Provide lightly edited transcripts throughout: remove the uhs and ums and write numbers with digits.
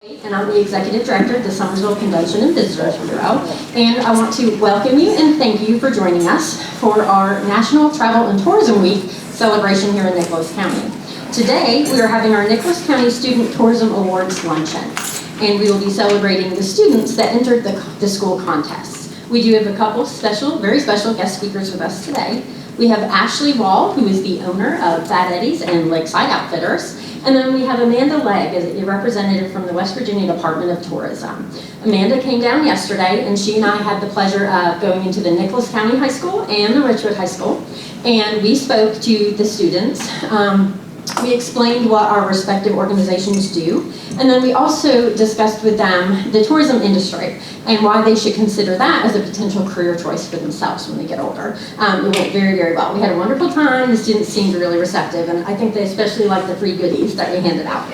And I'm the Executive Director at the Summersville Convention and Visitors Bureau. And I want to welcome you and thank you for joining us for our National Travel and Tourism Week celebration here in Nicholas County. Today, we are having our Nicholas County Student Tourism Awards Luncheon. And we will be celebrating the students that entered the school contests. We do have a couple very special guest speakers with us today. We have Ashley Wall, who is the owner of Fat Eddie's and Lakeside Outfitters. And then we have Amanda Legg, as a representative from the West Virginia Department of Tourism. Amanda came down yesterday, and she and I had the pleasure of going into the Nicholas County High School and the Richwood High School, and we spoke to the students. We explained what our respective organizations do, and then we also discussed with them the tourism industry and why they should consider that as a potential career choice for themselves when they get older. It went very, very well. We had a wonderful time. The students seemed really receptive, and I think they especially liked the free goodies that we handed out.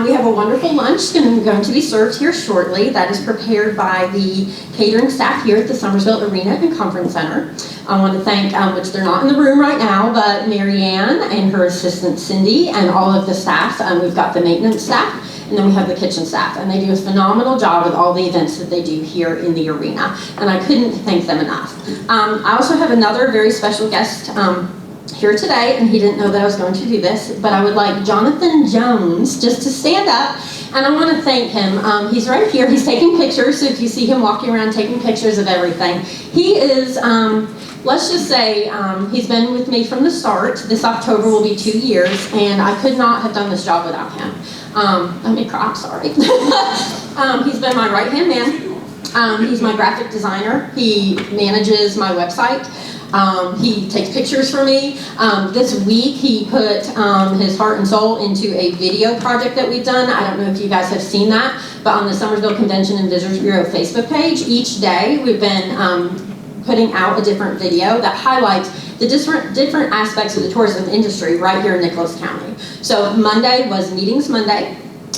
We have a wonderful lunch going to be served here shortly. That is prepared by the catering staff here at the Summersville Arena and Conference Center. I want to thank, which they're not in the room right now, but Mary Ann and her assistant Cindy and all of the staff. We've got the maintenance staff, and then we have the kitchen staff, and they do a phenomenal job with all the events that they do here in the arena, and I couldn't thank them enough. I also have another very special guest here today, and he didn't know that I was going to do this, but I would like Jonathan Jones just to stand up, and I want to thank him. He's right here. He's taking pictures, so if you see him walking around taking pictures of everything, he is, let's just say, he's been with me from the start. This October will be 2 years, and I could not have done this job without him. Let me cry, I'm sorry. He's been my right-hand man. He's my graphic designer. He manages my website. He takes pictures for me. This week he put his heart and soul into a video project that we've done. I don't know if you guys have seen that, but on the Summersville Convention and Visitors Bureau Facebook page, each day we've been putting out a different video that highlights the different aspects of the tourism industry right here in Nicholas County. So Monday was Meetings Monday.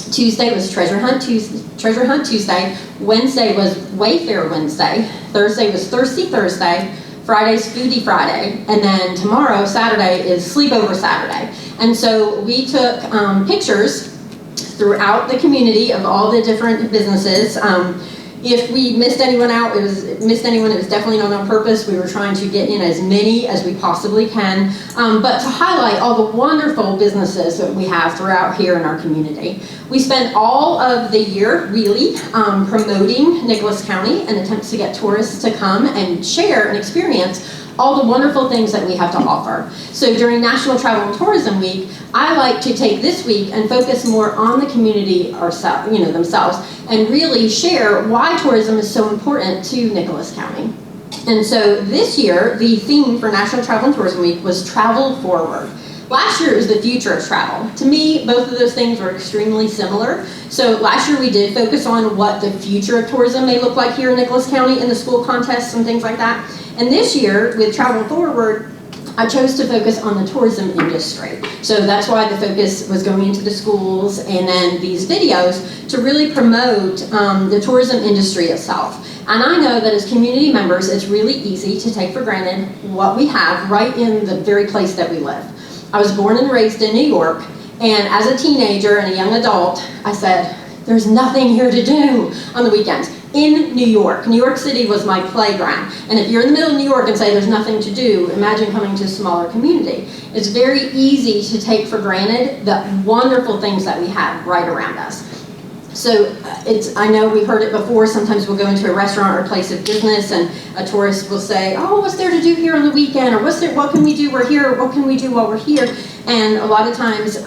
Tuesday was Treasure Hunt Tuesday. Wednesday was Wayfair Wednesday. Thursday was Thirsty Thursday. Friday's Foodie Friday, and then tomorrow, Saturday, is Sleepover Saturday. And so we took pictures throughout the community of all the different businesses. If we missed anyone out, it was definitely not on purpose. We were trying to get in as many as we possibly can, but to highlight all the wonderful businesses that we have throughout here in our community. We spent all of the year really promoting Nicholas County in attempts to get tourists to come and share and experience all the wonderful things that we have to offer. So during National Travel and Tourism Week, I like to take this week and focus more on the community themselves, and really share why tourism is so important to Nicholas County. And so this year, the theme for National Travel and Tourism Week was Travel Forward. Last year is the future of travel. To me, both of those things were extremely similar. So last year we did focus on what the future of tourism may look like here in Nicholas County in the school contests and things like that. And this year, with Travel Forward, I chose to focus on the tourism industry. So that's why the focus was going into the schools and then these videos to really promote the tourism industry itself. And I know that as community members, it's really easy to take for granted what we have right in the very place that we live. I was born and raised in New York, and as a teenager and a young adult, I said, there's nothing here to do on the weekends. In New York. New York City was my playground. And if you're in the middle of New York and say there's nothing to do, imagine coming to a smaller community. It's very easy to take for granted the wonderful things that we have right around us. So I know we've heard it before, sometimes we'll go into a restaurant or a place of business and a tourist will say, oh, what's there to do here on the weekend? Or what can we do, we're here, what can we do while we're here? And a lot of times,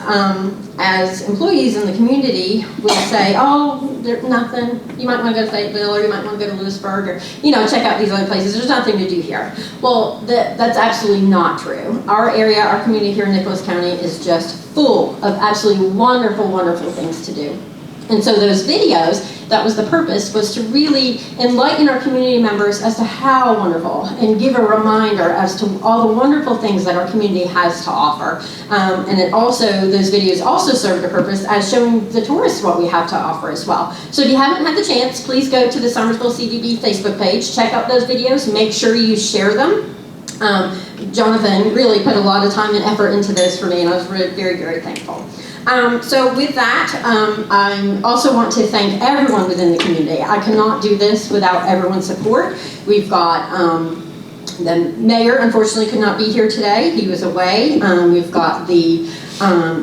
as employees in the community, we'll say, oh, there's nothing, you might want to go to Fayetteville, or you might want to go to Lewisburg, or, check out these other places, there's nothing to do here. Well, that's absolutely not true. Our area, our community here in Nicholas County is just full of absolutely wonderful, wonderful things to do. And so those videos, that was the purpose, was to really enlighten our community members as to how wonderful, and give a reminder as to all the wonderful things that our community has to offer. And those videos also served a purpose as showing the tourists what we have to offer as well. So if you haven't had the chance, please go to the Summersville CVB Facebook page, check out those videos, make sure you share them. Jonathan really put a lot of time and effort into this for me, and I was really very, very thankful. So with that, I also want to thank everyone within the community. I cannot do this without everyone's support. We've got the mayor, unfortunately, could not be here today. He was away. We've got the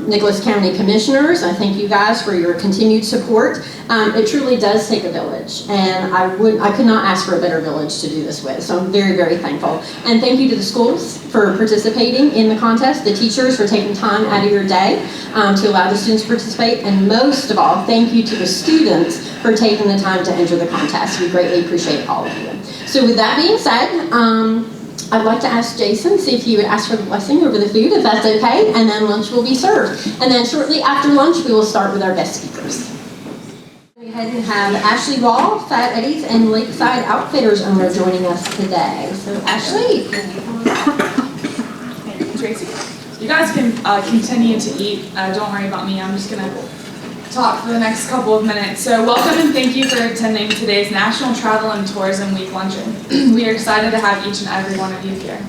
Nicholas County Commissioners. I thank you guys for your continued support. It truly does take a village, and I could not ask for a better village to do this with, so I'm very, very thankful. And thank you to the schools for participating in the contest, the teachers for taking time out of your day to allow the students to participate, and most of all, thank you to the students for taking the time to enter the contest. We greatly appreciate all of you. So with that being said, I'd like to ask Jason, see if he would ask for the blessing over the food, if that's okay, and then lunch will be served. And then shortly after lunch, we will start with our guest speakers. Go ahead and have Ashley Wall, Fat Eddie's and Lakeside Outfitters owner joining us today. So Ashley. Tracy, you guys can continue to eat. Don't worry about me. I'm just going to talk for the next couple of minutes. So welcome and thank you for attending today's National Travel and Tourism Week luncheon. We are excited to have each and every one of you here.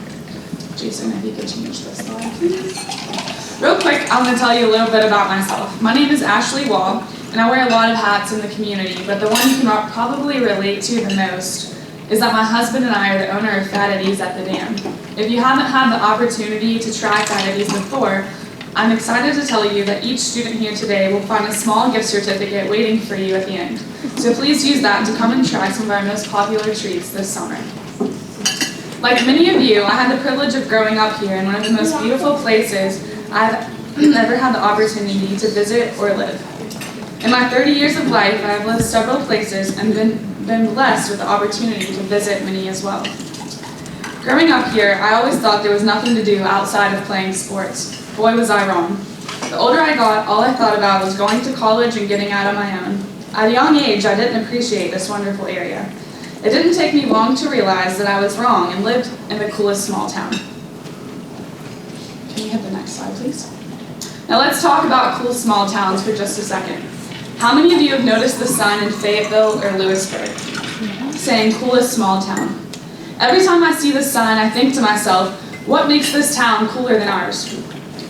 Jason, if you could change this slide, please. Real quick, I'm going to tell you a little bit about myself. My name is Ashley Wall, and I wear a lot of hats in the community, but the one you can probably relate to the most is that my husband and I are the owner of Fat Eddie's at the Dam. If you haven't had the opportunity to try Fat Eddie's before, I'm excited to tell you that each student here today will find a small gift certificate waiting for you at the end. So please use that to come and try some of our most popular treats this summer. Like many of you, I had the privilege of growing up here in one of the most beautiful places I've ever had the opportunity to visit or live. In my 30 years of life, I have lived several places and been blessed with the opportunity to visit many as well. Growing up here, I always thought there was nothing to do outside of playing sports. Boy, was I wrong. The older I got, all I thought about was going to college and getting out on my own. At a young age, I didn't appreciate this wonderful area. It didn't take me long to realize that I was wrong and lived in the coolest small town. Can you hit the next slide, please? Now let's talk about cool small towns for just a second. How many of you have noticed the sign in Fayetteville or Lewisburg saying coolest small town? Every time I see this sign, I think to myself, what makes this town cooler than ours?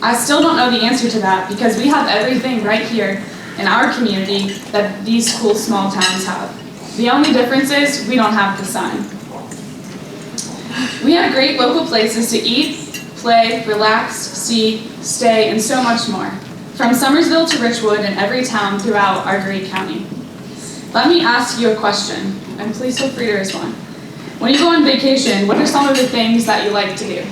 I still don't know the answer to that because we have everything right here in our community that these cool small towns have. The only difference is we don't have the sign. We have great local places to eat, play, relax, see, stay, and so much more. From Summersville to Richwood and every town throughout our great county. Let me ask you a question, and please feel free to respond. When you go on vacation, what are some of the things that you like to do?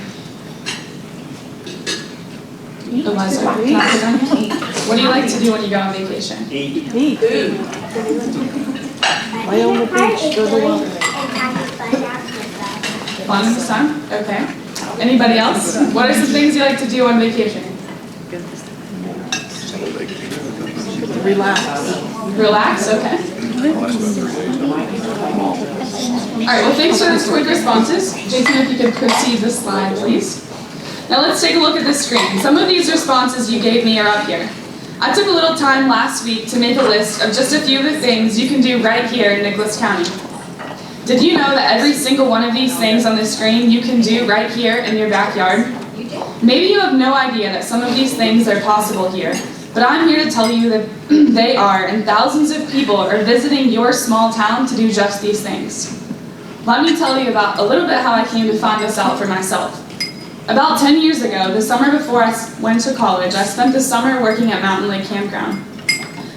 Eliza, can I present? What do you like to do when you go on vacation? Eat. Food. Lay on the beach, go to the water. Fun in the sun? Okay. Anybody else? What are some things you like to do on vacation? Relax. Relax? Okay. Alright, well thanks for those quick responses. Jason, if you could proceed the slide, please. Now let's take a look at the screen. Some of these responses you gave me are up here. I took a little time last week to make a list of just a few of the things you can do right here in Nicholas County. Did you know that every single one of these things on the screen you can do right here in your backyard? Maybe you have no idea that some of these things are possible here, but I'm here to tell you that they are, and thousands of people are visiting your small town to do just these things. Let me tell you about a little bit how I came to find this out for myself. About 10 years ago, the summer before I went to college, I spent the summer working at Mountain Lake Campground.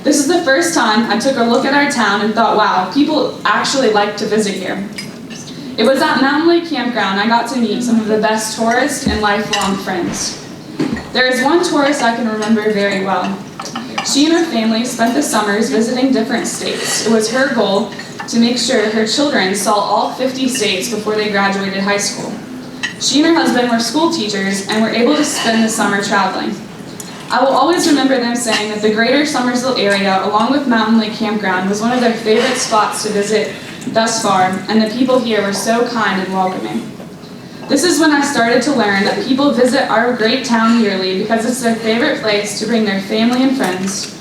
This is the first time I took a look at our town and thought, wow, people actually like to visit here. It was at Mountain Lake Campground I got to meet some of the best tourists and lifelong friends. There is one tourist I can remember very well. She and her family spent the summers visiting different states. It was her goal to make sure her children saw all 50 states before they graduated high school. She and her husband were school teachers and were able to spend the summer traveling. I will always remember them saying that the greater Summersville area, along with Mountain Lake Campground, was one of their favorite spots to visit thus far, and the people here were so kind and welcoming. This is when I started to learn that people visit our great town yearly because it's their favorite place to bring their family and friends.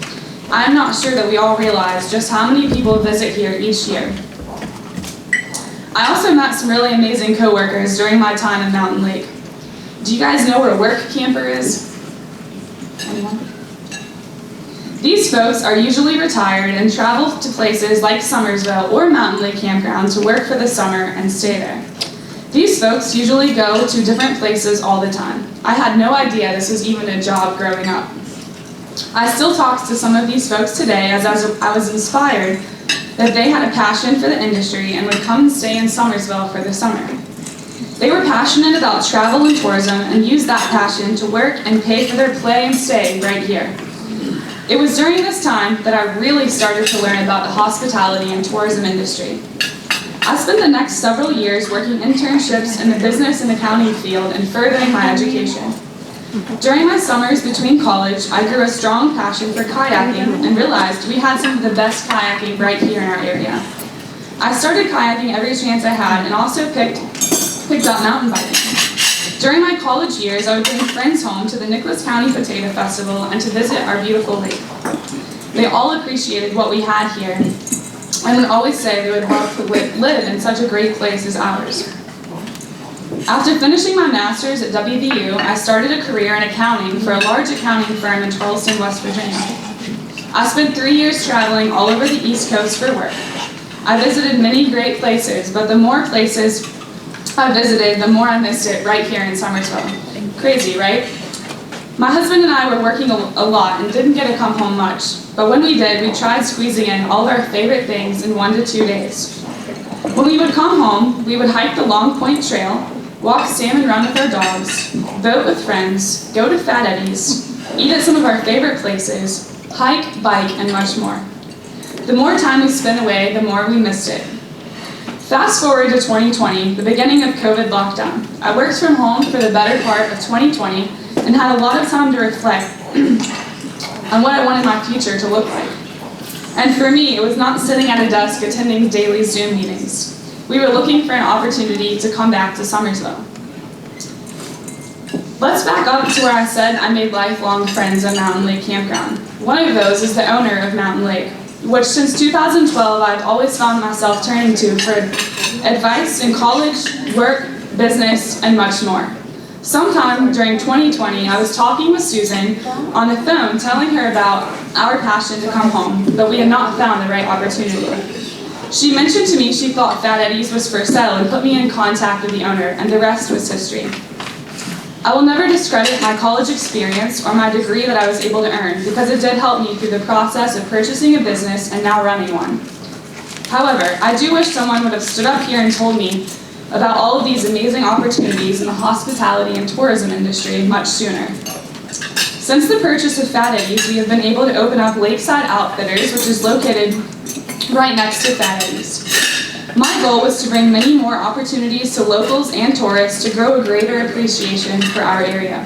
I'm not sure that we all realize just how many people visit here each year. I also met some really amazing coworkers during my time in Mountain Lake. Do you guys know where Work Camper is? Anyone? These folks are usually retired and travel to places like Summersville or Mountain Lake Campground to work for the summer and stay there. These folks usually go to different places all the time. I had no idea this was even a job growing up. I still talk to some of these folks today as I was inspired that they had a passion for the industry and would come and stay in Summersville for the summer. They were passionate about travel and tourism and used that passion to work and pay for their play and stay right here. It was during this time that I really started to learn about the hospitality and tourism industry. I spent the next several years working internships in the business and accounting field and furthering my education. During my summers between college, I grew a strong passion for kayaking and realized we had some of the best kayaking right here in our area. I started kayaking every chance I had and also picked up mountain biking. During my college years, I would bring friends home to the Nicholas County Potato Festival and to visit our beautiful lake. They all appreciated what we had here and would always say they would love to live in such a great place as ours. After finishing my master's at WVU, I started a career in accounting for a large accounting firm in Charleston, West Virginia. I spent 3 years traveling all over the East Coast for work. I visited many great places, but the more places I visited, the more I missed it right here in Summersville. Crazy, right? My husband and I were working a lot and didn't get to come home much, but when we did, we tried squeezing in all our favorite things in 1 to 2 days. When we would come home, we would hike the Long Point Trail, walk Salmon Run with our dogs, boat with friends, go to Fat Eddie's, eat at some of our favorite places, hike, bike, and much more. The more time we spent away, the more we missed it. Fast forward to 2020, the beginning of COVID lockdown. I worked from home for the better part of 2020 and had a lot of time to reflect on what I wanted my future to look like. And for me, it was not sitting at a desk attending daily Zoom meetings. We were looking for an opportunity to come back to Summersville. Let's back up to where I said I made lifelong friends at Mountain Lake Campground. One of those is the owner of Mountain Lake, which since 2012 I've always found myself turning to for advice in college, work, business, and much more. Sometime during 2020, I was talking with Susan on the phone telling her about our passion to come home, but we had not found the right opportunity. She mentioned to me she thought Fat Eddie's was for sale and put me in contact with the owner, and the rest was history. I will never discredit my college experience or my degree that I was able to earn because it did help me through the process of purchasing a business and now running one. However, I do wish someone would have stood up here and told me about all of these amazing opportunities in the hospitality and tourism industry much sooner. Since the purchase of Fat Eddie's, we have been able to open up Lakeside Outfitters, which is located right next to Fat Eddie's. My goal was to bring many more opportunities to locals and tourists to grow a greater appreciation for our area.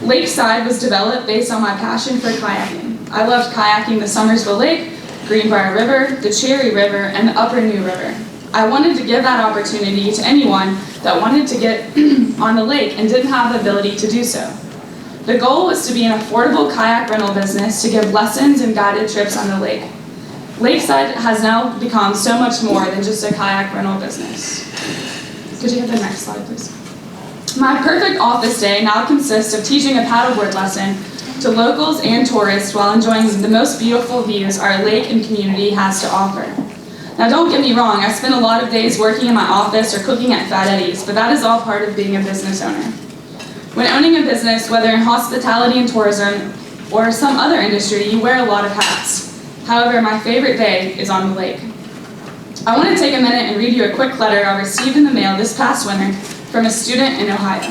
Lakeside was developed based on my passion for kayaking. I loved kayaking the Summersville Lake, Greenbrier River, the Cherry River, and the Upper New River. I wanted to give that opportunity to anyone that wanted to get on the lake and didn't have the ability to do so. The goal was to be an affordable kayak rental business to give lessons and guided trips on the lake. Lakeside has now become so much more than just a kayak rental business. Could you hit the next slide, please? My perfect office day now consists of teaching a paddleboard lesson to locals and tourists while enjoying the most beautiful views our lake and community has to offer. Now don't get me wrong, I spend a lot of days working in my office or cooking at Fat Eddie's, but that is all part of being a business owner. When owning a business, whether in hospitality and tourism or some other industry, you wear a lot of hats. However, my favorite day is on the lake. I want to take a minute and read you a quick letter I received in the mail this past winter from a student in Ohio.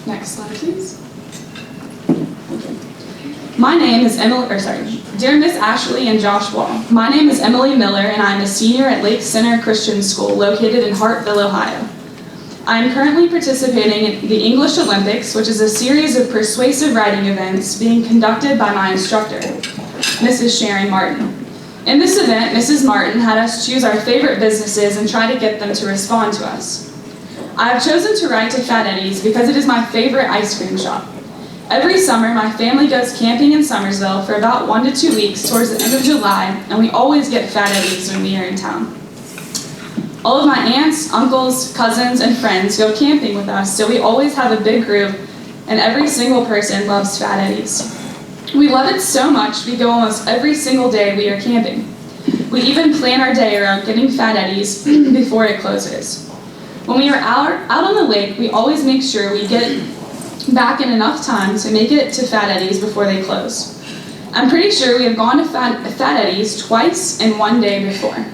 Next slide, please. My name is Dear Miss Ashley and Josh Wall, my name is Emily Miller and I am a senior at Lake Center Christian School located in Hartville, Ohio. I am currently participating in the English Olympics, which is a series of persuasive writing events being conducted by my instructor, Mrs. Sharon Martin. In this event, Mrs. Martin had us choose our favorite businesses and try to get them to respond to us. I have chosen to write to Fat Eddie's because it is my favorite ice cream shop. Every summer, my family goes camping in Summersville for about 1 to 2 weeks towards the end of July, and we always get Fat Eddie's when we are in town. All of my aunts, uncles, cousins, and friends go camping with us, so we always have a big group and every single person loves Fat Eddie's. We love it so much we go almost every single day we are camping. We even plan our day around getting Fat Eddie's before it closes. When we are out on the lake, we always make sure we get back in enough time to make it to Fat Eddie's before they close. I'm pretty sure we have gone to Fat Eddie's twice in one day before.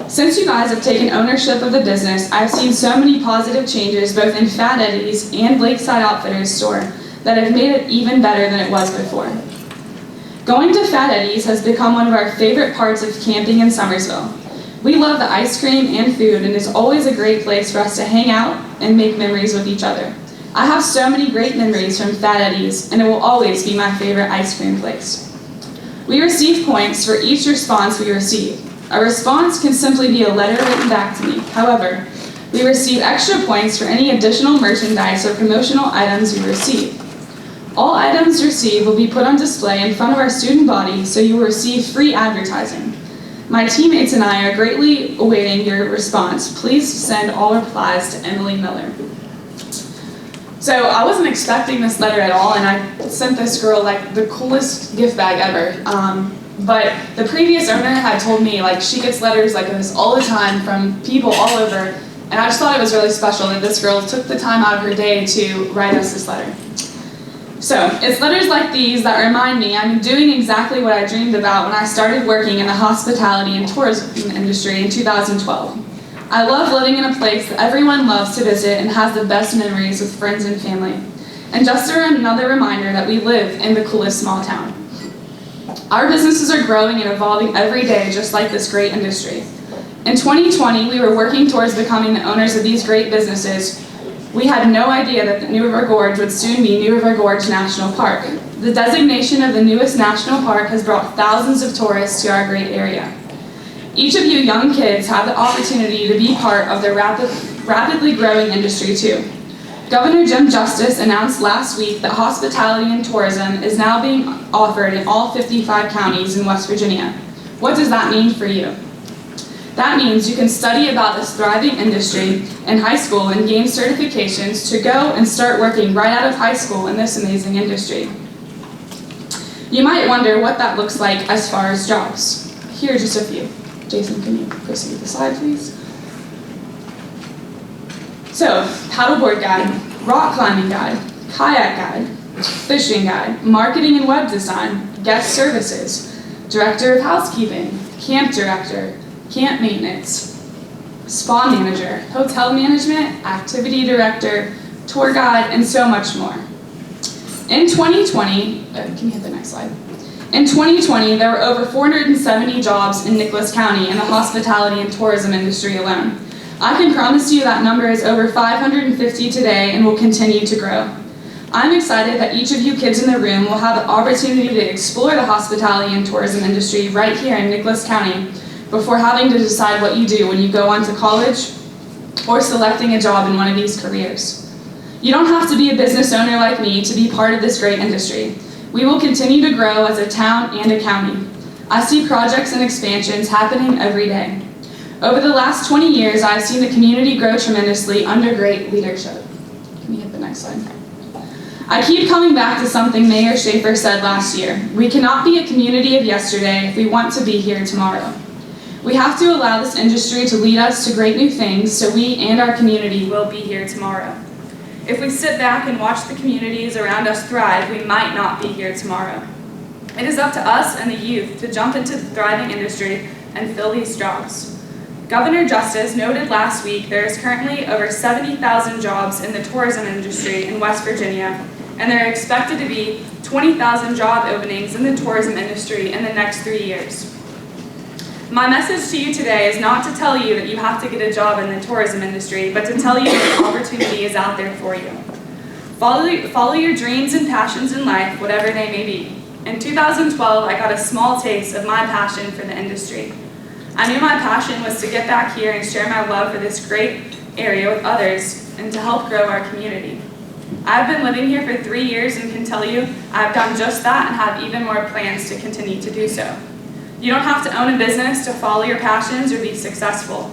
Since you guys have taken ownership of the business, I've seen so many positive changes both in Fat Eddie's and Lakeside Outfitters store that have made it even better than it was before. Going to Fat Eddie's has become one of our favorite parts of camping in Summersville. We love the ice cream and food, and it's always a great place for us to hang out and make memories with each other. I have so many great memories from Fat Eddie's, and it will always be my favorite ice cream place. We receive points for each response we receive. A response can simply be a letter written back to me. However, we receive extra points for any additional merchandise or promotional items you receive. All items received will be put on display in front of our student body, so you will receive free advertising. My teammates and I are greatly awaiting your response. Please send all replies to Emily Miller. So I wasn't expecting this letter at all, and I sent this girl like the coolest gift bag ever. But the previous owner had told me like she gets letters like this all the time from people all over, and I just thought it was really special that this girl took the time out of her day to write us this letter. So it's letters like these that remind me I'm doing exactly what I dreamed about when I started working in the hospitality and tourism industry in 2012. I love living in a place that everyone loves to visit and has the best memories with friends and family. And just another reminder that we live in the coolest small town. Our businesses are growing and evolving every day just like this great industry. In 2020, we were working towards becoming the owners of these great businesses. We had no idea that the New River Gorge would soon be New River Gorge National Park. The designation of the newest national park has brought thousands of tourists to our great area. Each of you young kids have the opportunity to be part of the rapidly growing industry too. Governor Jim Justice announced last week that hospitality and tourism is now being offered in all 55 counties in West Virginia. What does that mean for you? That means you can study about this thriving industry in high school and gain certifications to go and start working right out of high school in this amazing industry. You might wonder what that looks like as far as jobs. Here are just a few. Jason, can you proceed with the slide, please? So, paddleboard guide, rock climbing guide, kayak guide, fishing guide, marketing and web design, guest services, director of housekeeping, camp director, camp maintenance, spa manager, hotel management, activity director, tour guide, and so much more. In 2020, can you hit the next slide? In 2020, there were over 470 jobs in Nicholas County in the hospitality and tourism industry alone. I can promise you that number is over 550 today and will continue to grow. I'm excited that each of you kids in the room will have the opportunity to explore the hospitality and tourism industry right here in Nicholas County before having to decide what you do when you go on to college or selecting a job in one of these careers. You don't have to be a business owner like me to be part of this great industry. We will continue to grow as a town and a county. I see projects and expansions happening every day. Over the last 20 years, I've seen the community grow tremendously under great leadership. Can you hit the next slide? I keep coming back to something Mayor Schaefer said last year. We cannot be a community of yesterday if we want to be here tomorrow. We have to allow this industry to lead us to great new things so we and our community will be here tomorrow. If we sit back and watch the communities around us thrive, we might not be here tomorrow. It is up to us and the youth to jump into the thriving industry and fill these jobs. Governor Justice noted last week there is currently over 70,000 jobs in the tourism industry in West Virginia, and there are expected to be 20,000 job openings in the tourism industry in the next 3 years. My message to you today is not to tell you that you have to get a job in the tourism industry, but to tell you that opportunity is out there for you. Follow your dreams and passions in life, whatever they may be. In 2012, I got a small taste of my passion for the industry. I knew my passion was to get back here and share my love for this great area with others and to help grow our community. I've been living here for 3 years and can tell you I've done just that and have even more plans to continue to do so. You don't have to own a business to follow your passions or be successful.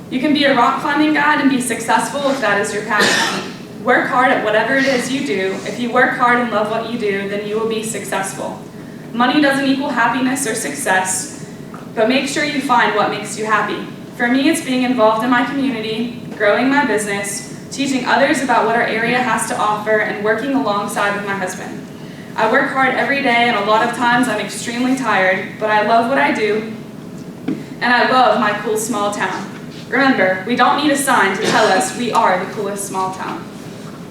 You can be a rock climbing guide and be successful if that is your passion. Work hard at whatever it is you do. If you work hard and love what you do, then you will be successful. Money doesn't equal happiness or success, but make sure you find what makes you happy. For me, it's being involved in my community, growing my business, teaching others about what our area has to offer, and working alongside with my husband. I work hard every day, and a lot of times I'm extremely tired, but I love what I do, and I love my cool small town. Remember, we don't need a sign to tell us we are the coolest small town.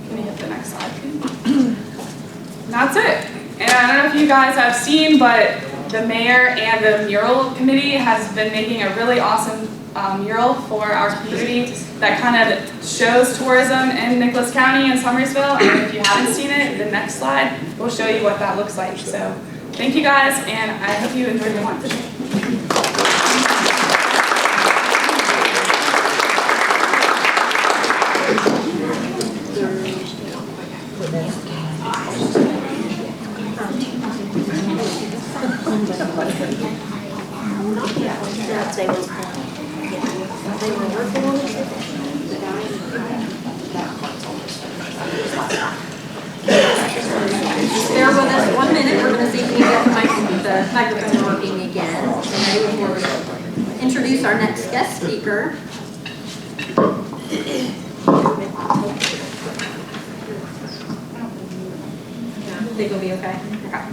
Can you hit the next slide, please? That's it. And I don't know if you guys have seen, but the mayor and the mural committee has been making a really awesome mural for our community that kind of shows tourism in Nicholas County and Summersville. And if you haven't seen it, the next slide will show you what that looks like. So thank you guys, and I hope you enjoyed your lunch. Bear with us 1 minute. We're going to see if we can get the microphone working again. And then we'll introduce our next guest speaker. Think it'll be okay? Okay.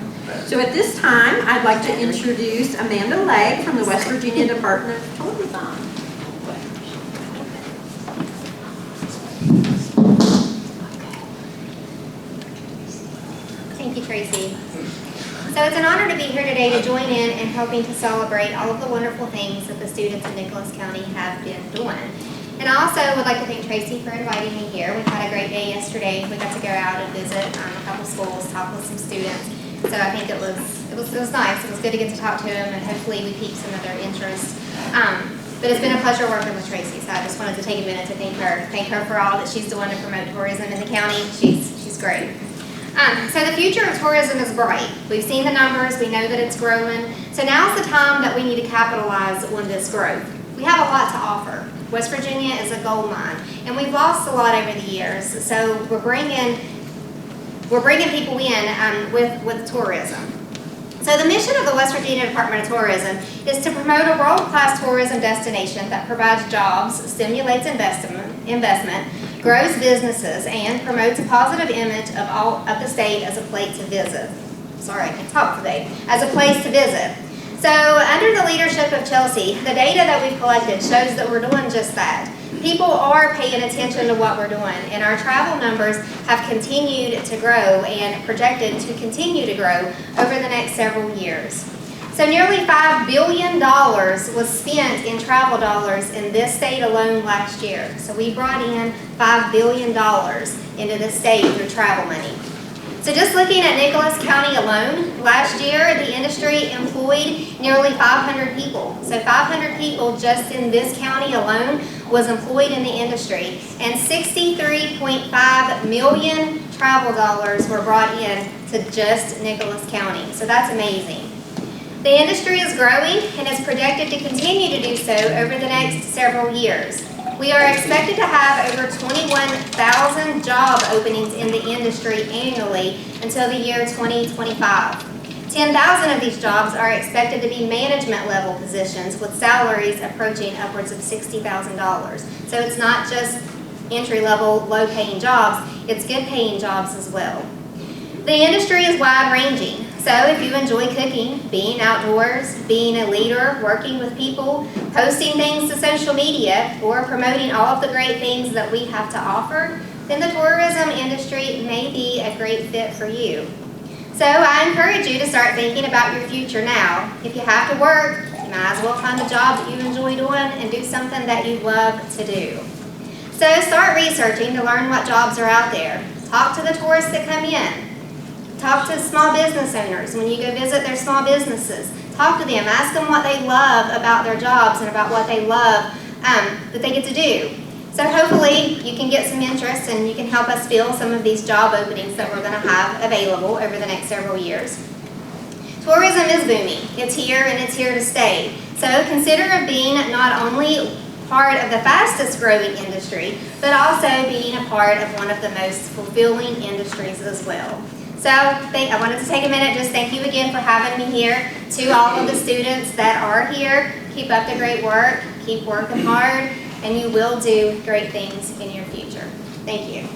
So at this time, I'd like to introduce Amanda Legg from the West Virginia Department of Tourism. Thank you, Tracy. So it's an honor to be here today to join in helping to celebrate all of the wonderful things that the students in Nicholas County have been doing. And I also would like to thank Tracy for inviting me here. We had a great day yesterday. We got to go out and visit a couple schools, talk with some students. So I think it was nice. It was good to get to talk to them, and hopefully we piqued some of their interest. But it's been a pleasure working with Tracy, so I just wanted to take a minute to thank her for all that she's doing to promote tourism in the county. She's great. So the future of tourism is bright. We've seen the numbers, we know that it's growing. So now's the time that we need to capitalize on this growth. We have a lot to offer. West Virginia is a gold mine, and we've lost a lot over the years. So we're bringing people in with tourism. So the mission of the West Virginia Department of Tourism is to promote a world-class tourism destination that provides jobs, stimulates investment, grows businesses, and promotes a positive image of the state as a place to visit. Sorry, I can't talk today. As a place to visit. So under the leadership of Chelsea, the data that we've collected shows that we're doing just that. People are paying attention to what we're doing, and our travel numbers have continued to grow and projected to continue to grow over the next several years. So nearly $5 billion was spent in travel dollars in this state alone last year. So we brought in $5 billion into this state through travel money. So just looking at Nicholas County alone, last year the industry employed nearly 500 people. So 500 people just in this county alone was employed in the industry, and 63.5 million travel dollars were brought in to just Nicholas County. So that's amazing. The industry is growing and is projected to continue to do so over the next several years. We are expected to have over 21,000 job openings in the industry annually until the year 2025. 10,000 of these jobs are expected to be management level positions with salaries approaching upwards of $60,000. So it's not just entry level, low paying jobs, it's good paying jobs as well. The industry is wide ranging. So if you enjoy cooking, being outdoors, being a leader, working with people, posting things to social media, or promoting all of the great things that we have to offer, then the tourism industry may be a great fit for you. So I encourage you to start thinking about your future now. If you have to work, you might as well find a job that you enjoy doing and do something that you love to do. So start researching to learn what jobs are out there. Talk to the tourists that come in. Talk to small business owners when you go visit their small businesses. Talk to them, ask them what they love about their jobs and about what they love that they get to do. So hopefully you can get some interest and you can help us fill some of these job openings that we're going to have available over the next several years. Tourism is booming. It's here and it's here to stay. So consider being not only part of the fastest growing industry, but also being a part of one of the most fulfilling industries as well. So I wanted to take a minute, just thank you again for having me here. To all of the students that are here, keep up the great work, keep working hard, and you will do great things in your future. Thank you.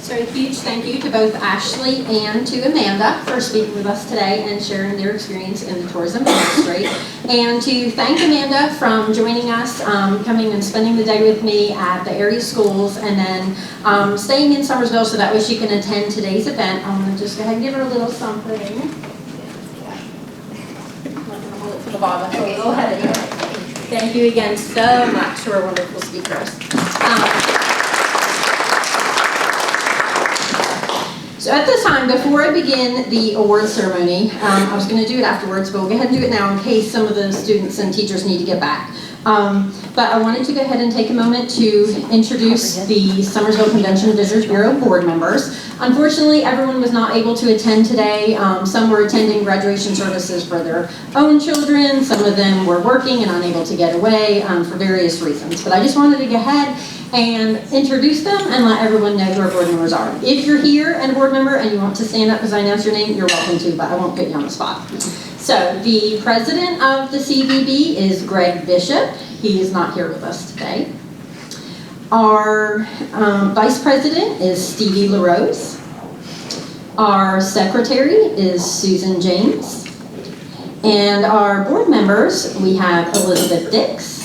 So a huge thank you to both Ashley and to Amanda for speaking with us today and sharing their experience in the tourism industry. And to thank Amanda from joining us, coming and spending the day with me at the area schools, and then staying in Summersville so that way she can attend today's event. I'm going to just go ahead and give her a little something. I'm not going to hold it for the bottom, so go ahead anyway. Thank you again so much to our wonderful speakers. So at this time, before I begin the award ceremony, I was going to do it afterwards, but we'll go ahead and do it now in case some of the students and teachers need to get back. But I wanted to go ahead and take a moment to introduce the Summersville Convention Visitors Bureau board members. Unfortunately, everyone was not able to attend today. Some were attending graduation services for their own children. Some of them were working and unable to get away for various reasons. But I just wanted to go ahead and introduce them and let everyone know who our board members are. If you're here and a board member and you want to stand up as I announce your name, you're welcome to, but I won't put you on the spot. So the president of the CVB is Greg Bishop. He is not here with us today. Our vice president is Stevie LaRose. Our secretary is Susan James. And our board members, we have Elizabeth Dix.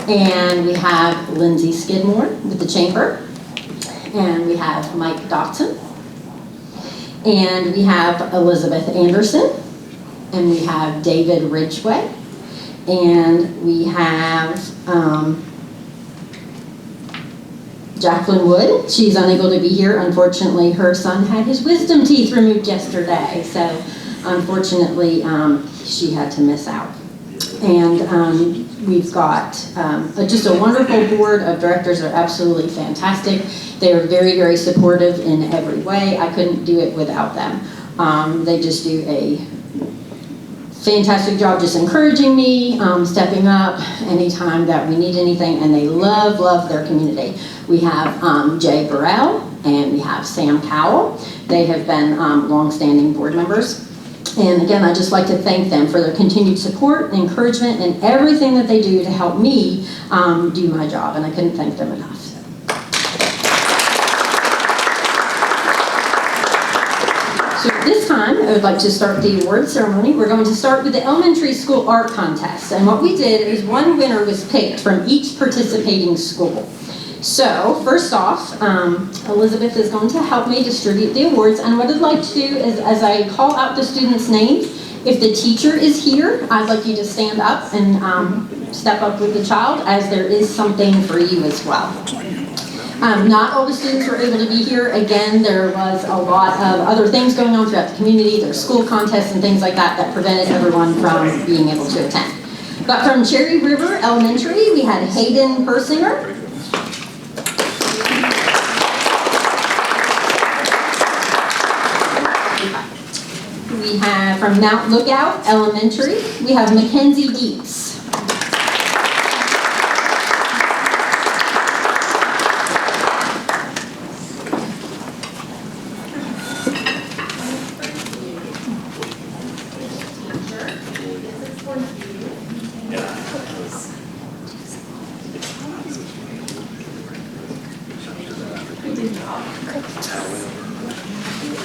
And we have Lindsay Skidmore with the Chamber. And we have Mike Dotson. And we have Elizabeth Anderson. And we have David Ridgway. And we have Jacqueline Wood. She's unable to be here. Unfortunately, her son had his wisdom teeth removed yesterday. So unfortunately, she had to miss out. And we've got just a wonderful board of directors that are absolutely fantastic. They are very, very supportive in every way. I couldn't do it without them. They just do a fantastic job just encouraging me, stepping up anytime that we need anything, and they love, love their community. We have Jay Burrell and we have Sam Cowell. They have been long-standing board members. And again, I'd just like to thank them for their continued support and encouragement and everything that they do to help me do my job, and I couldn't thank them enough. So at this time, I would like to start the award ceremony. We're going to start with the elementary school art contest. And what we did is one winner was picked from each participating school. So first off, Elizabeth is going to help me distribute the awards. And what I'd like to do is, as I call out the students' names, if the teacher is here, I'd like you to stand up and step up with the child, as there is something for you as well. Not all the students were able to be here. Again, there was a lot of other things going on throughout the community. There's school contests and things like that that prevented everyone from being able to attend. But from Cherry River Elementary, we had Hayden Persinger. We have from Mount Lookout Elementary, we have Mackenzie Dietz.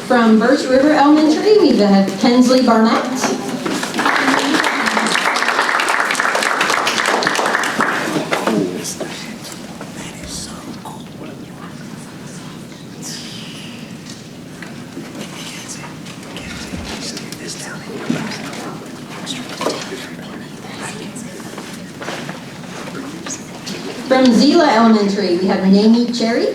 From Birch River Elementary, we have Kensley Barnett. From Zila Elementary, we have Naomi Cherry.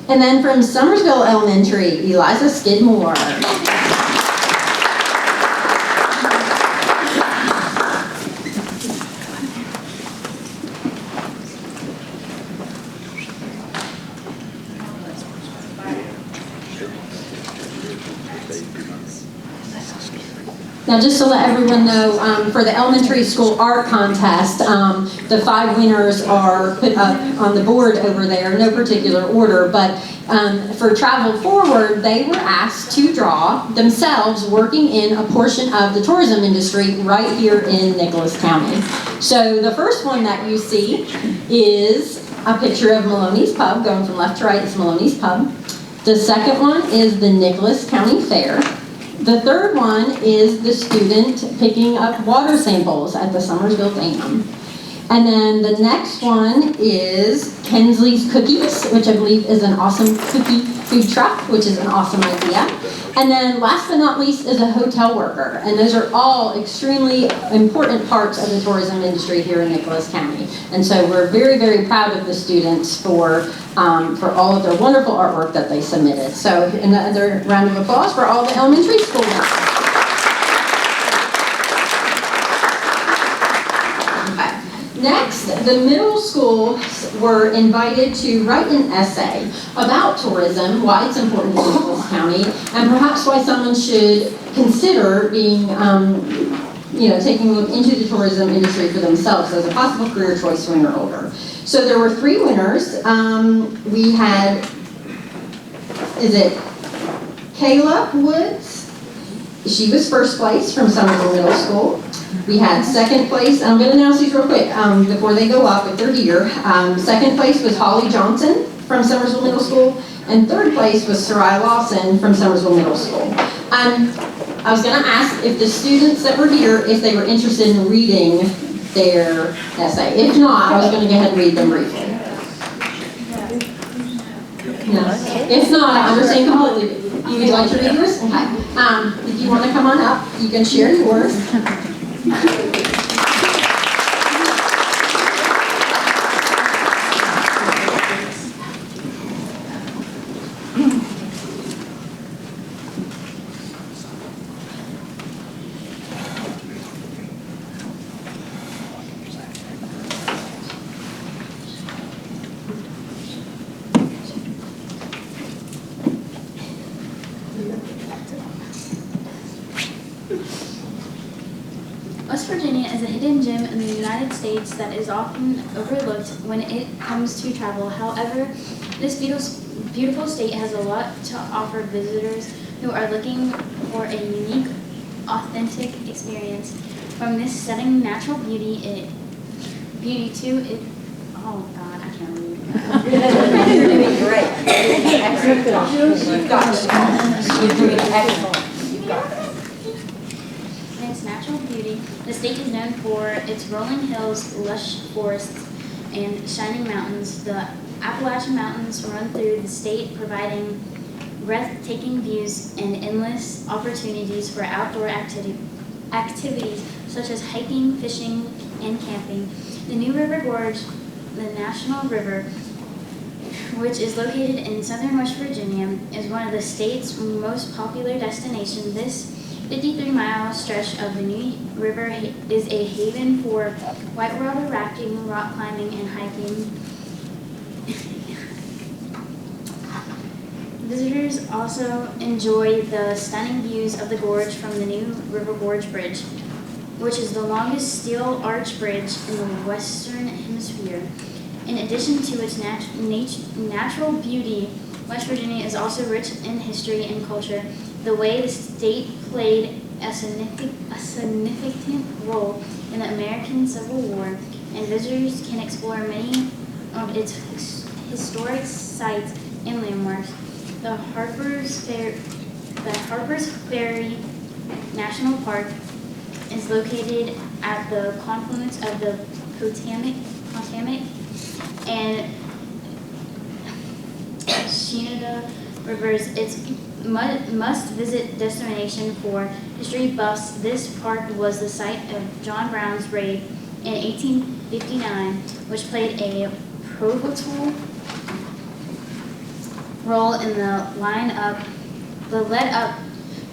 And then from Summersville Elementary, Eliza Skidmore. Now, just to let everyone know, for the elementary school art contest, the 5 winners are put up on the board over there, no particular order, but for Travel Forward, they were asked to draw themselves working in a portion of the tourism industry right here in Nicholas County. So the first one that you see is a picture of Maloney's Pub, going from left to right, it's Maloney's Pub. The second one is the Nicholas County Fair. The third one is the student picking up water samples at the Summersville Dam. And then the next one is Kensley's Cookies, which I believe is an awesome cookie food truck, which is an awesome idea. And then last but not least is a hotel worker. And those are all extremely important parts of the tourism industry here in Nicholas County. And so we're very, very proud of the students for all of their wonderful artwork that they submitted. So another round of applause for all the elementary school ones. Next, the middle schools were invited to write an essay about tourism, why it's important to Nicholas County, and perhaps why someone should consider being, taking a look into the tourism industry for themselves as a possible career choice when you're older. So there were 3 winners. We had, Kayla Woods? She was first place from Summersville Middle School. We had second place, I'm going to announce these real quick before they go up if they're here. Second place was Holly Johnson from Summersville Middle School, and third place was Sarai Lawson from Summersville Middle School. I was going to ask if the students that were here, if they were interested in reading their essay. If not, I was going to go ahead and read them briefly. No. If not, I understand completely. You would like to read yours? Okay. If you want to come on up, you can share yours. West Virginia is a hidden gem in the United States that is often overlooked when it comes to travel. However, this beautiful state has a lot to offer visitors who are looking for a unique, authentic experience. From this stunning natural beauty to it. Oh God, I can't read. You're doing great. Excellent. You've got it. You're doing excellent. You've got it. Its natural beauty, the state is known for its rolling hills, lush forests, and shining mountains. The Appalachian Mountains run through the state, providing breathtaking views and endless opportunities for outdoor activities such as hiking, fishing, and camping. The New River Gorge, the national river, which is located in southern West Virginia, is one of the state's most popular destinations. This 53-mile stretch of the New River is a haven for whitewater rafting, rock climbing, and hiking. Visitors also enjoy the stunning views of the gorge from the New River Gorge Bridge, which is the longest steel arch bridge in the Western Hemisphere. In addition to its natural beauty, West Virginia is also rich in history and culture. The way the state played a significant role in the American Civil War, and visitors can explore many of its historic sites and landmarks. The Harper's Ferry National Park is located at the confluence of the Potomac and Shenandoah Rivers. It's must-visit destination for history buffs. This park was the site of John Brown's raid in 1859, which played a pivotal role in the lead up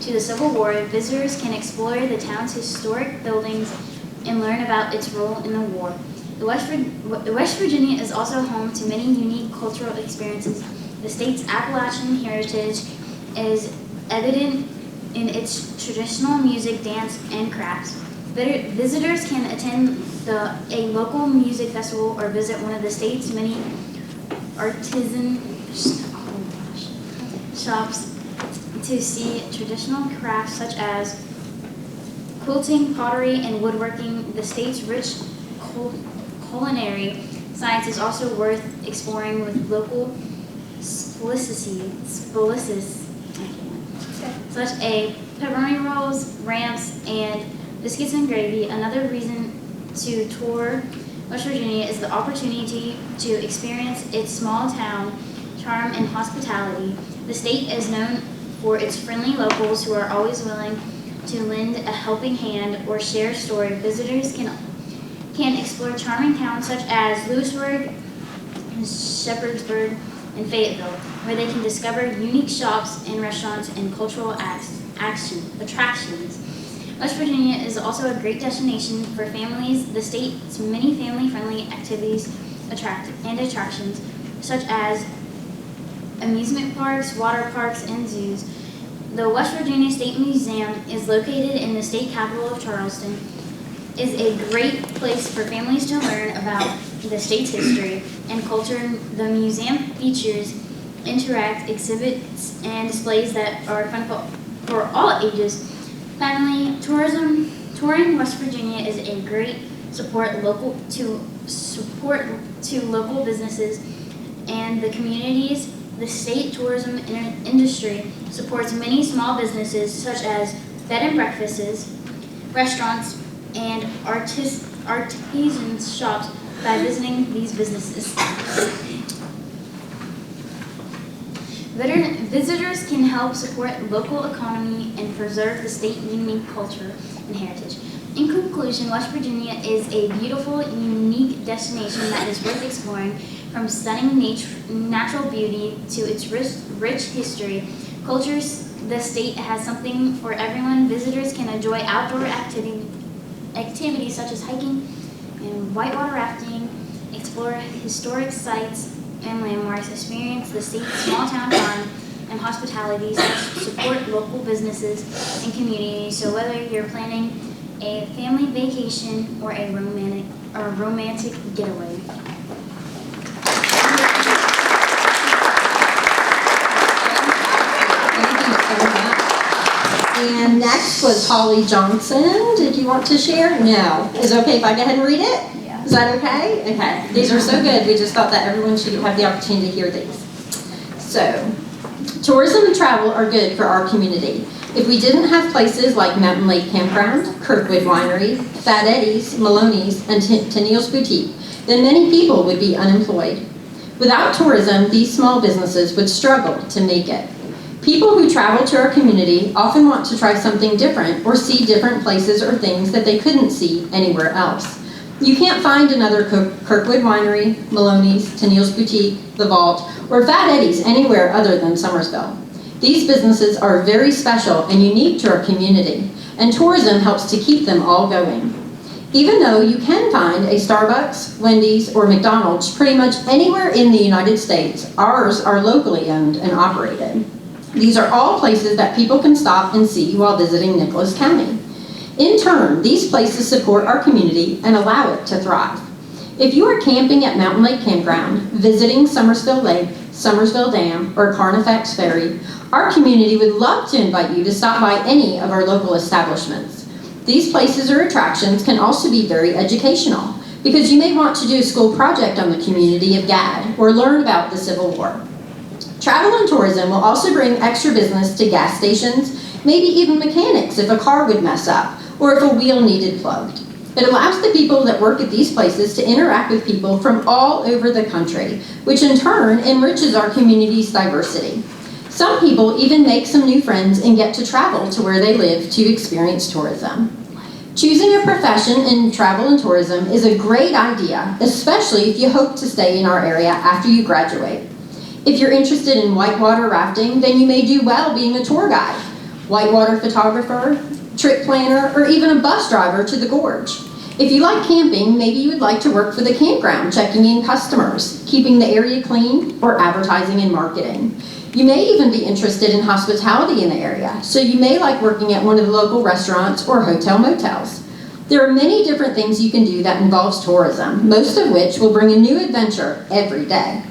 to the Civil War. Visitors can explore the town's historic buildings and learn about its role in the war. West Virginia is also home to many unique cultural experiences. The state's Appalachian heritage is evident in its traditional music, dance, and crafts. Visitors can attend a local music festival or visit one of the state's many artisan shops to see traditional crafts such as quilting, pottery, and woodworking. The state's rich culinary science is also worth exploring with local specialties such as pepperoni rolls, ramps, and biscuits and gravy. Another reason to tour West Virginia is the opportunity to experience its small town charm and hospitality. The state is known for its friendly locals who are always willing to lend a helping hand or share a story. Visitors can explore charming towns such as Lewisburg, Shepherdsburg, and Fayetteville, where they can discover unique shops and restaurants and cultural attractions. West Virginia is also a great destination for families. The state's many family-friendly activities and attractions, such as amusement parks, water parks, and zoos. The West Virginia State Museum is located in the state capital of Charleston. Is a great place for families to learn about the state's history and culture. The museum features interactive exhibits and displays that are fun for all ages. Finally, touring West Virginia is a great support to local businesses and the communities. The state tourism industry supports many small businesses such as bed and breakfasts, restaurants, and artisan shops by visiting these businesses. Visitors can help support local economy and preserve the state's unique culture and heritage. In conclusion, West Virginia is a beautiful, unique destination that is worth exploring. From stunning natural beauty to its rich history, cultures, the state has something for everyone. Visitors can enjoy outdoor activities such as hiking and whitewater rafting, explore historic sites and landmarks, experience the state's small town charm and hospitality, support local businesses and communities. So whether you're planning a family vacation or a romantic getaway. And next was Holly Johnson. Did you want to share? No. Is it okay if I go ahead and read it? Yeah. Is that okay? Okay. These are so good. We just thought that everyone should have the opportunity to hear these. So, tourism and travel are good for our community. If we didn't have places like Mountain Lake Campground, Kirkwood Winery, Fat Eddie's, Maloney's, and Tennille's Boutique, then many people would be unemployed. Without tourism, these small businesses would struggle to make it. People who travel to our community often want to try something different or see different places or things that they couldn't see anywhere else. You can't find another Kirkwood Winery, Maloney's, Tennille's Boutique, The Vault, or Fat Eddie's anywhere other than Summersville. These businesses are very special and unique to our community, and tourism helps to keep them all going. Even though you can find a Starbucks, Wendy's, or McDonald's pretty much anywhere in the United States, ours are locally owned and operated. These are all places that people can stop and see while visiting Nicholas County. In turn, these places support our community and allow it to thrive. If you are camping at Mountain Lake Campground, visiting Summersville Lake, Summersville Dam, or Carnifex Ferry, our community would love to invite you to stop by any of our local establishments. These places or attractions can also be very educational, because you may want to do a school project on the community of Gad or learn about the Civil War. Travel and tourism will also bring extra business to gas stations, maybe even mechanics if a car would mess up, or if a wheel needed plugged. It allows the people that work at these places to interact with people from all over the country, which in turn enriches our community's diversity. Some people even make some new friends and get to travel to where they live to experience tourism. Choosing a profession in travel and tourism is a great idea, especially if you hope to stay in our area after you graduate. If you're interested in whitewater rafting, then you may do well being a tour guide, whitewater photographer, trip planner, or even a bus driver to the gorge. If you like camping, maybe you would like to work for the campground, checking in customers, keeping the area clean, or advertising and marketing. You may even be interested in hospitality in the area, so you may like working at one of the local restaurants or hotel motels. There are many different things you can do that involves tourism, most of which will bring a new adventure every day.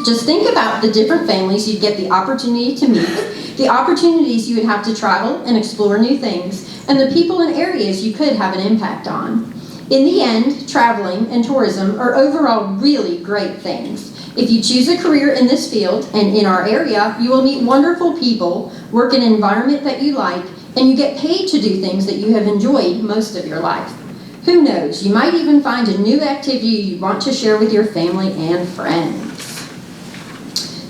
Just think about the different families you'd get the opportunity to meet, the opportunities you would have to travel and explore new things, and the people and areas you could have an impact on. In the end, traveling and tourism are overall really great things. If you choose a career in this field and in our area, you will meet wonderful people, work in an environment that you like, and you get paid to do things that you have enjoyed most of your life. Who knows, you might even find a new activity you want to share with your family and friends.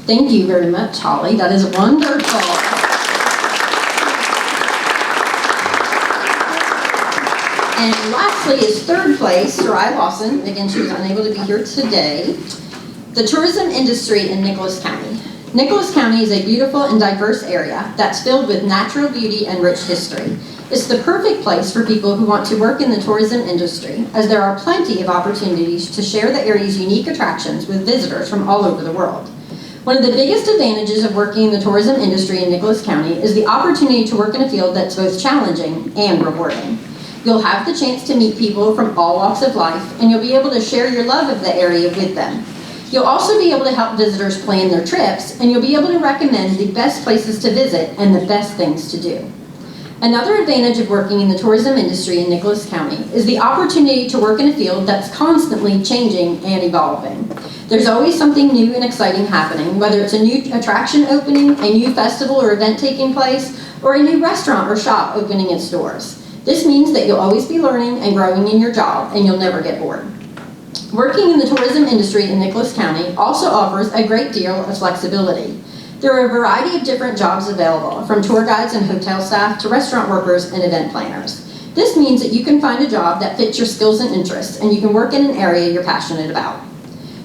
Thank you very much, Holly. That is wonderful. And lastly is third place, Soraya Lawson. Again, she was unable to be here today. The tourism industry in Nicholas County. Nicholas County is a beautiful and diverse area that's filled with natural beauty and rich history. It's the perfect place for people who want to work in the tourism industry, as there are plenty of opportunities to share the area's unique attractions with visitors from all over the world. One of the biggest advantages of working in the tourism industry in Nicholas County is the opportunity to work in a field that's both challenging and rewarding. You'll have the chance to meet people from all walks of life, and you'll be able to share your love of the area with them. You'll also be able to help visitors plan their trips, and you'll be able to recommend the best places to visit and the best things to do. Another advantage of working in the tourism industry in Nicholas County is the opportunity to work in a field that's constantly changing and evolving. There's always something new and exciting happening, whether it's a new attraction opening, a new festival or event taking place, or a new restaurant or shop opening its doors. This means that you'll always be learning and growing in your job, and you'll never get bored. Working in the tourism industry in Nicholas County also offers a great deal of flexibility. There are a variety of different jobs available, from tour guides and hotel staff to restaurant workers and event planners. This means that you can find a job that fits your skills and interests, and you can work in an area you're passionate about.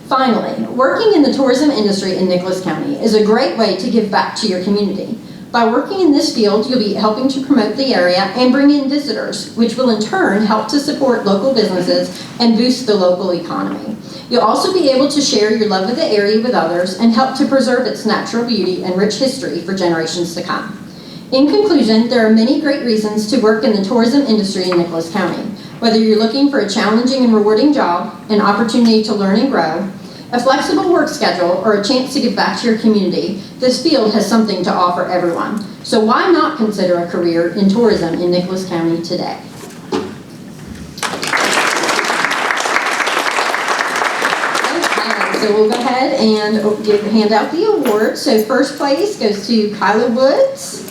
Finally, working in the tourism industry in Nicholas County is a great way to give back to your community. By working in this field, you'll be helping to promote the area and bring in visitors, which will in turn help to support local businesses and boost the local economy. You'll also be able to share your love of the area with others and help to preserve its natural beauty and rich history for generations to come. In conclusion, there are many great reasons to work in the tourism industry in Nicholas County. Whether you're looking for a challenging and rewarding job, an opportunity to learn and grow, a flexible work schedule, or a chance to give back to your community, this field has something to offer everyone. So why not consider a career in tourism in Nicholas County today? Okay, so we'll go ahead and hand out the awards. So first place goes to Kyla Woods.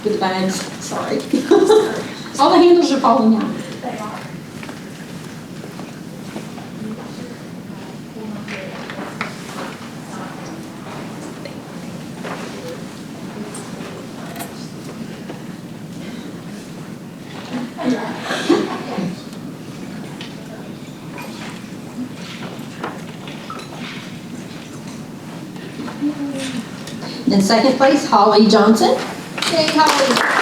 With the bags, sorry. All the handles are falling out. They are. In second place, Holly Johnson. Yay, Holly.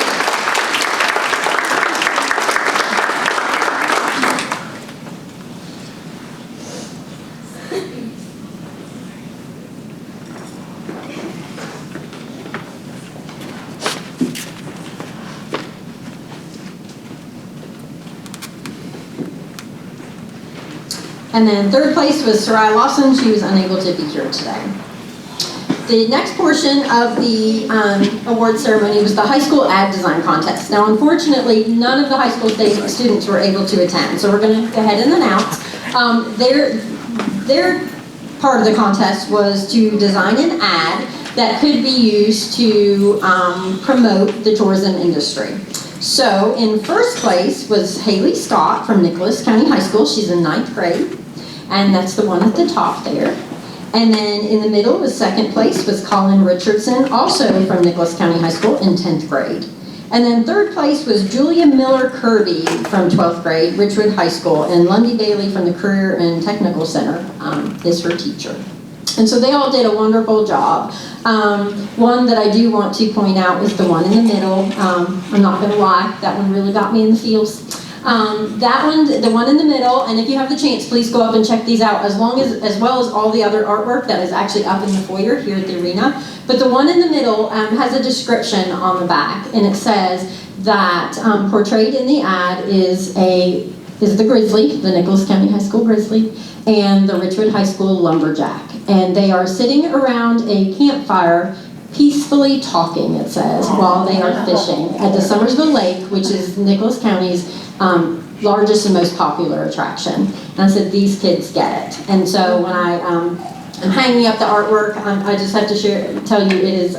And then third place was Soraya Lawson. She was unable to be here today. The next portion of the award ceremony was the high school ad design contest. Now, unfortunately, none of the high school students were able to attend, so we're going to go ahead and announce. Their part of the contest was to design an ad that could be used to promote the tourism industry. So in first place was Haley Scott from Nicholas County High School. She's in 9th grade, and that's the one at the top there. And then in the middle, the second place was Colin Richardson, also from Nicholas County High School in 10th grade. And then third place was Julia Miller Kirby from 12th grade, Richwood High School, and Lundy Bailey from the Career and Technical Center is her teacher. And so they all did a wonderful job. One that I do want to point out is the one in the middle. I'm not going to lie, that one really got me in the feels. That one, the one in the middle, and if you have the chance, please go up and check these out, as well as all the other artwork that is actually up in the foyer here at the arena. But the one in the middle has a description on the back, and it says that portrayed in the ad is the Grizzly, the Nicholas County High School Grizzly, and the Richwood High School Lumberjack. And they are sitting around a campfire peacefully talking, it says, while they are fishing at the Summersville Lake, which is Nicholas County's largest and most popular attraction. And I said, these kids get it. And so when I'm hanging up the artwork, I just have to tell you it is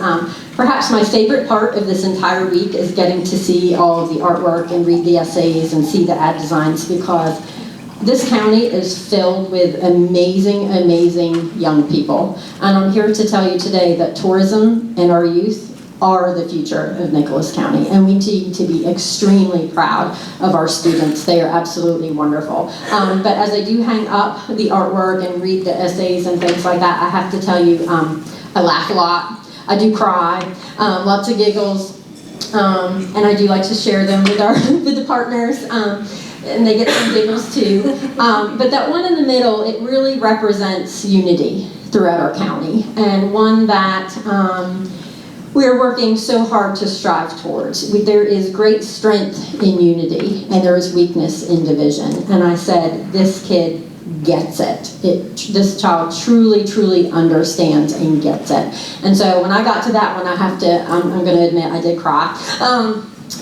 perhaps my favorite part of this entire week is getting to see all of the artwork and read the essays and see the ad designs, because this county is filled with amazing, amazing young people. And I'm here to tell you today that tourism and our youth are the future of Nicholas County, and we need to be extremely proud of our students. They are absolutely wonderful. But as I do hang up the artwork and read the essays and things like that, I have to tell you, I laugh a lot. I do cry, lots of giggles, and I do like to share them with the partners. And they get some giggles too. But that one in the middle, it really represents unity throughout our county, and one that we are working so hard to strive towards. There is great strength in unity, and there is weakness in division. And I said, this kid gets it. This child truly, truly understands and gets it. And so when I got to that one, I'm going to admit I did cry,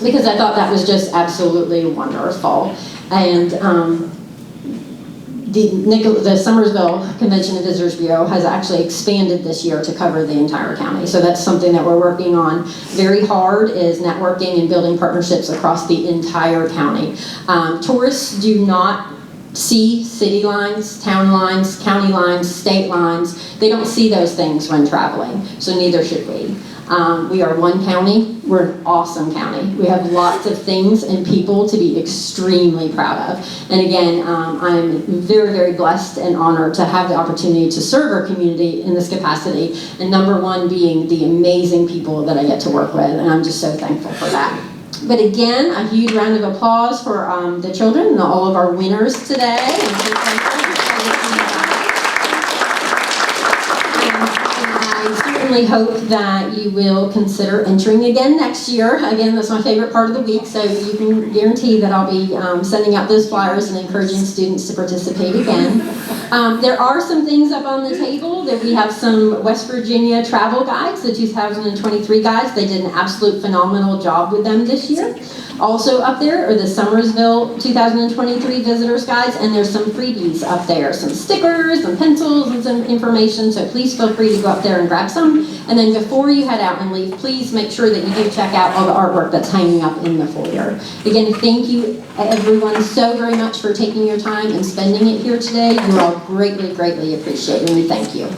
because I thought that was just absolutely wonderful. And the Summersville Convention and Visitors Bureau has actually expanded this year to cover the entire county. So that's something that we're working on very hard, is networking and building partnerships across the entire county. Tourists do not see city lines, town lines, county lines, state lines. They don't see those things when traveling, so neither should we. We are one county. We're an awesome county. We have lots of things and people to be extremely proud of. And again, I'm very, very blessed and honored to have the opportunity to serve our community in this capacity. And number one being the amazing people that I get to work with. And I'm just so thankful for that. But again, a huge round of applause for the children and all of our winners today. I'm so thankful. I certainly hope that you will consider entering again next year. Again, that's my favorite part of the week, so you can guarantee that I'll be sending out those flyers and encouraging students to participate again. There are some things up on the table. That we have some West Virginia travel guides, the 2023 guides. They did an absolute phenomenal job with them this year. Also up there are the Summersville 2023 visitors guides, and there's some freebies up there, some stickers and pencils and some information, so please feel free to go up there and grab some. And then before you head out and leave, please make sure that you do check out all the artwork that's hanging up in the foyer. Again, thank you everyone so very much for taking your time and spending it here today. You are all greatly, greatly appreciated, and we thank you.